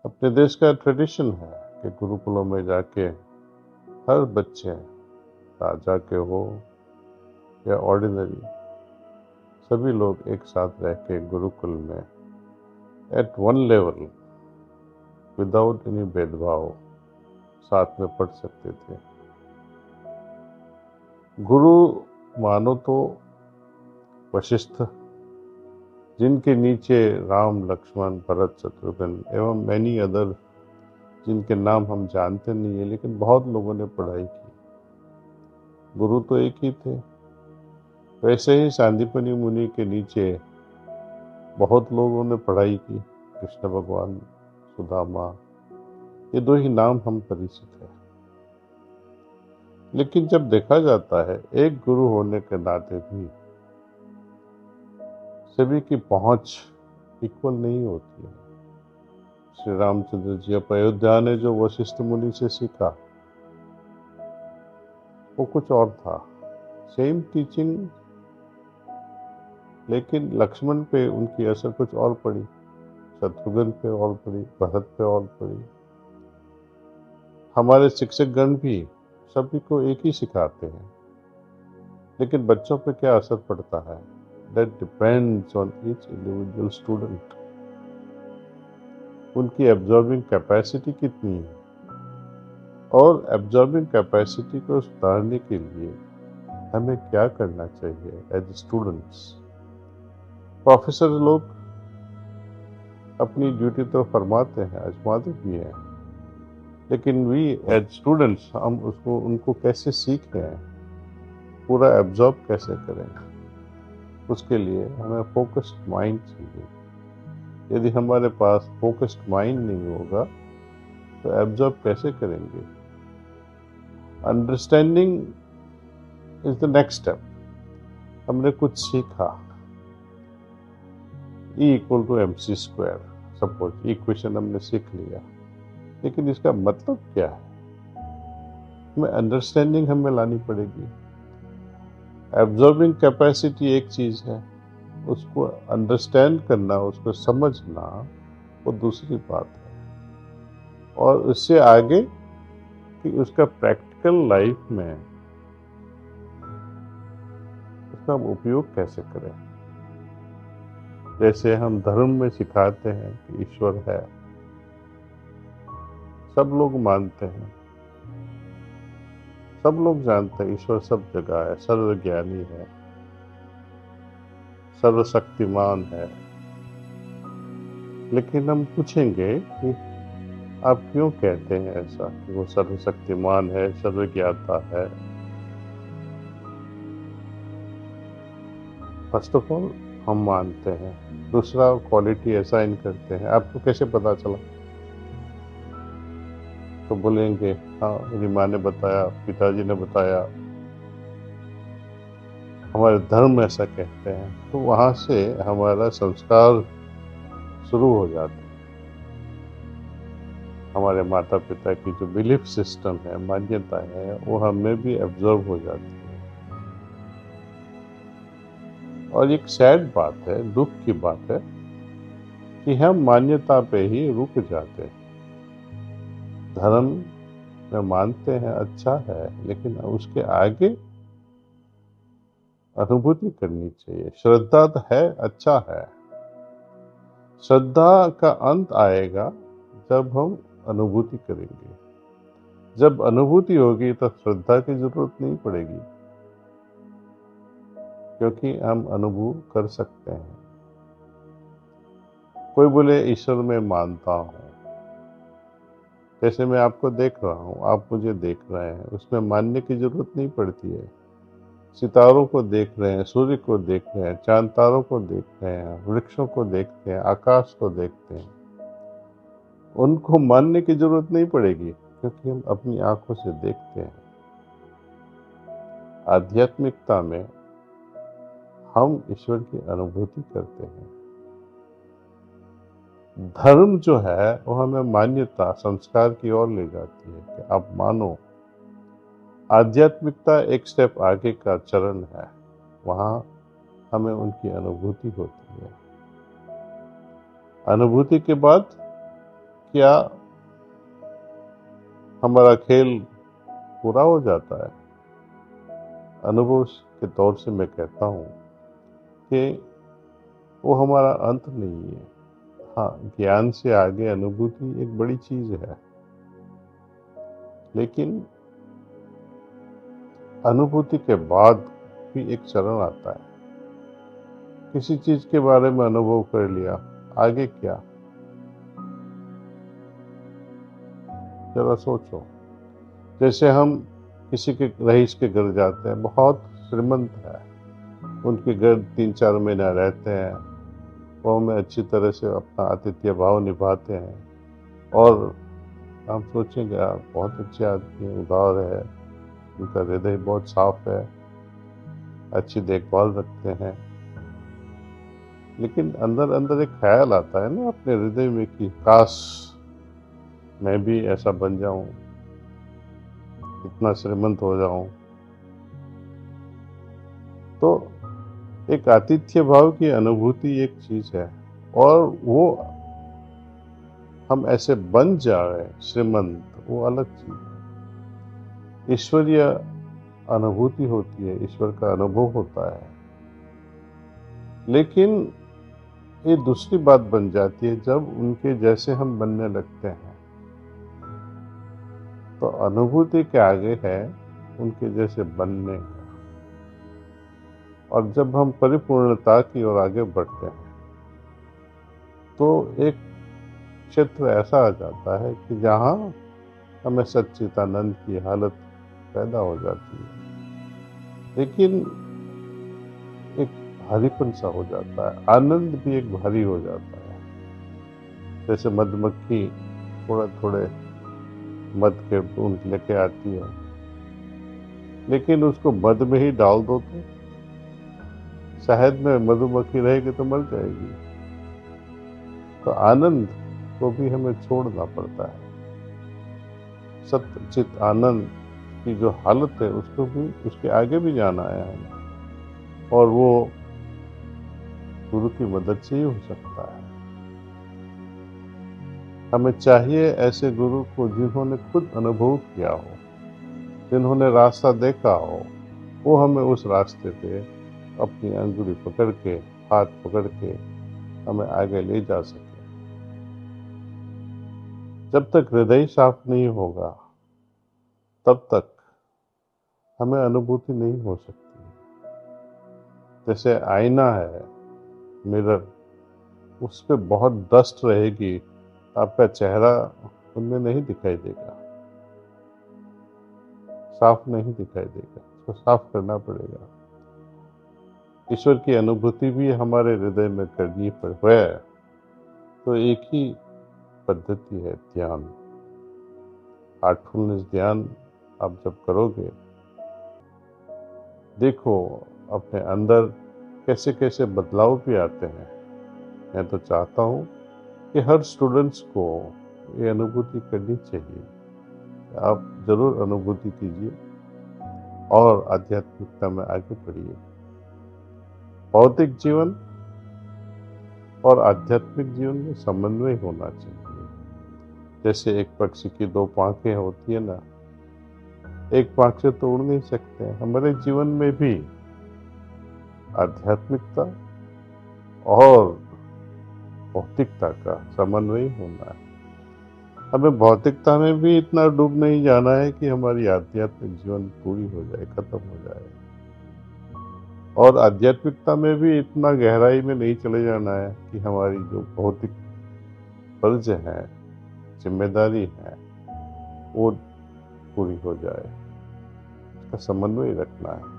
अपने देश का ट्रेडिशन है कि गुरुकुलों में जाके हर बच्चे, राजा के हो या ऑर्डिनरी, सभी लोग एक साथ रह के गुरुकुल में at one level without any भेदभाव साथ में पढ़ सकते थे। गुरु मानो तो वशिष्ठ, जिनके नीचे राम, लक्ष्मण, भरत, शत्रुघ्न एवं मैनी अदर, जिनके नाम हम जानते नहीं है लेकिन बहुत लोगों ने पढ़ाई की। गुरु तो एक ही थे। वैसे ही सांदीपनि मुनि के नीचे बहुत लोगों ने पढ़ाई की। कृष्ण भगवान, सुदामा, ये दो ही नाम हम परिचित हैं। लेकिन जब देखा जाता है, एक गुरु होने के नाते भी सभी की पहुंच इक्वल नहीं होती है। श्री रामचंद्र जी अब अयोध्या ने जो वशिष्ठ मुनि से सीखा वो कुछ और था, सेम टीचिंग, लेकिन लक्ष्मण पे उनकी असर कुछ और पड़ी, शत्रुघ्न पे और पड़ी, भरत पे और पड़ी। हमारे शिक्षक गण भी सभी को एक ही सिखाते हैं, लेकिन बच्चों पे क्या असर पड़ता है, that depends on each individual student. उनकी एब्जॉर्बिंग कैपेसिटी कितनी है, और एब्जॉर्बिंग कैपेसिटी को सुधारने के लिए हमें क्या करना चाहिए एज स्टूडेंट्स। प्रोफेसर लोग अपनी ड्यूटी तो फरमाते हैं, आजमाते भी हैं, लेकिन वी एज स्टूडेंट्स हम उनको कैसे सीख रहे हैं, पूरा एब्जॉर्ब कैसे करें, उसके लिए हमें फोकस्ड माइंड चाहिए। यदि हमारे पास फोकस्ड माइंड नहीं होगा तो एब्जॉर्ब कैसे करेंगे। Understanding is the next step. हमने कुछ सीखा, E equal to MC square, suppose equation हमने सीख लिया, लेकिन इसका मतलब क्या है, हमें अंडरस्टैंडिंग हमें लानी पड़ेगी। एब्जॉर्बिंग कैपेसिटी एक चीज है, उसको अंडरस्टैंड करना, उसको समझना वो दूसरी बात है। और उससे आगे कि उसका प्रैक्टिकल लाइफ में उसका उपयोग कैसे करें। जैसे हम धर्म में सिखाते हैं कि ईश्वर है, सब लोग मानते हैं, सब लोग जानते हैं ईश्वर सब जगह है, सर्वज्ञानी है, सर्वशक्तिमान है। लेकिन हम पूछेंगे कि आप क्यों कहते हैं ऐसा कि वो सर्वशक्तिमान है, सर्वज्ञाता है। फर्स्ट ऑफ ऑल हम मानते हैं, दूसरा क्वालिटी असाइन करते हैं। आपको कैसे पता चला? तो बोलेंगे हाँ, मेरी माँ ने बताया, पिताजी ने बताया, हमारे धर्म ऐसा कहते हैं। तो वहां से हमारा संस्कार शुरू हो जाता है। हमारे माता पिता की जो बिलीफ सिस्टम है, मान्यता है, वो हमें भी एब्जॉर्ब हो जाती है। और एक सैड बात है, दुख की बात है कि हम मान्यता पे ही रुक जाते हैं। धर्म में मानते हैं, अच्छा है, लेकिन उसके आगे अनुभूति करनी चाहिए। श्रद्धा तो है, अच्छा है, श्रद्धा का अंत आएगा जब हम अनुभूति करेंगे। जब अनुभूति होगी तो श्रद्धा की जरूरत नहीं पड़ेगी, क्योंकि हम अनुभव कर सकते हैं। कोई बोले ईश्वर में मानता हूं, जैसे मैं आपको देख रहा हूं, आप मुझे देख रहे हैं, उसमें मानने की जरूरत नहीं पड़ती है। सितारों को देख रहे हैं, सूर्य को देख रहे हैं, चांद तारों को देख रहे हैं, वृक्षों को देखते हैं, आकाश को देखते हैं, उनको मानने की जरूरत नहीं पड़ेगी, क्योंकि हम अपनी आंखों से देखते हैं। आध्यात्मिकता में हम ईश्वर की अनुभूति करते हैं। धर्म जो है वो हमें मान्यता, संस्कार की ओर ले जाती है कि आप मानो। आध्यात्मिकता एक स्टेप आगे का चरण है, वहां हमें उनकी अनुभूति होती है। अनुभूति के बाद क्या हमारा खेल पूरा हो जाता है? अनुभव के तौर से मैं कहता हूँ कि वो हमारा अंत नहीं है। हाँ, ज्ञान से आगे अनुभूति एक बड़ी चीज है, लेकिन अनुभूति के बाद भी एक चरण आता है। किसी चीज के बारे में अनुभव कर लिया, आगे क्या? जरा सोचो। जैसे हम किसी के रईस के घर जाते हैं, बहुत श्रीमंत है, उनके घर 3-4 महीना रहते हैं, वो हमें अच्छी तरह से अपना आतिथ्य भाव निभाते हैं, और हम सोचेंगे यार बहुत अच्छे आदमी है, उदार है, उनका हृदय बहुत साफ है, अच्छी देखभाल रखते हैं। लेकिन अंदर अंदर एक ख्याल आता है ना अपने हृदय में कि काश मैं भी ऐसा बन जाऊं, इतना श्रीमंत हो जाऊं। तो एक आतिथ्य भाव की अनुभूति एक चीज है, और वो हम ऐसे बन जाए श्रीमंत, वो अलग चीज है। ईश्वरीय अनुभूति होती है, ईश्वर का अनुभव होता है। लेकिन ये दूसरी बात बन जाती है जब उनके जैसे हम बनने लगते हैं। तो अनुभूति के आगे है उनके जैसे बनने का। और जब हम परिपूर्णता की ओर आगे बढ़ते हैं तो एक क्षेत्र ऐसा आ जाता है कि जहाँ हमें सच्चिदानंद की हालत पैदा हो जाती है, लेकिन एक भारीपन सा हो जाता है, आनंद भी एक भारी हो जाता है। जैसे मधुमक्खी थोड़े थोड़े मध के बूंद लेके आती है, लेकिन उसको मध में ही डाल दो तो शहद में मधुमक्खी रहेगी तो मर जाएगी। तो आनंद को भी हमें छोड़ना पड़ता है। सत्य चित आनंद की जो हालत है उसको भी, उसके आगे भी जाना है हमें, और वो गुरु की मदद से ही हो सकता है। हमें चाहिए ऐसे गुरु को जिन्होंने खुद अनुभव किया हो, जिन्होंने रास्ता देखा हो, वो हमें उस रास्ते पे अपनी अंगुली पकड़ के, हाथ पकड़ के हमें आगे ले जा सके। जब तक हृदय साफ नहीं होगा तब तक हमें अनुभूति नहीं हो सकती। जैसे आईना है, मिरर, उस पे बहुत डस्ट रहेगी, आपका चेहरा उनमें नहीं दिखाई देगा, साफ नहीं दिखाई देगा, उसको साफ करना पड़ेगा। ईश्वर की अनुभूति भी हमारे हृदय में करनी है, तो एक ही पद्धति है, ध्यान। हार्टफुलनेस ध्यान आप जब करोगे, देखो अपने अंदर कैसे कैसे बदलाव भी आते हैं। मैं तो चाहता हूँ कि हर स्टूडेंट्स को ये अनुभूति करनी चाहिए। आप जरूर अनुभूति कीजिए और आध्यात्मिकता में आगे बढ़िए। भौतिक जीवन और आध्यात्मिक जीवन में समन्वय होना चाहिए। जैसे एक पक्षी की 2 पांखें होती है ना, एक पांख से तो उड़ नहीं सकते हैं। हमारे जीवन में भी आध्यात्मिकता और भौतिकता का समन्वय होना है। हमें भौतिकता में भी इतना डूब नहीं जाना है कि हमारी आध्यात्मिक जीवन पूरी हो जाए, खत्म हो जाए, और आध्यात्मिकता में भी इतना गहराई में नहीं चले जाना है कि हमारी जो भौतिक फर्ज है, जिम्मेदारी है, वो पूरी हो जाए। इसका समन्वय रखना है।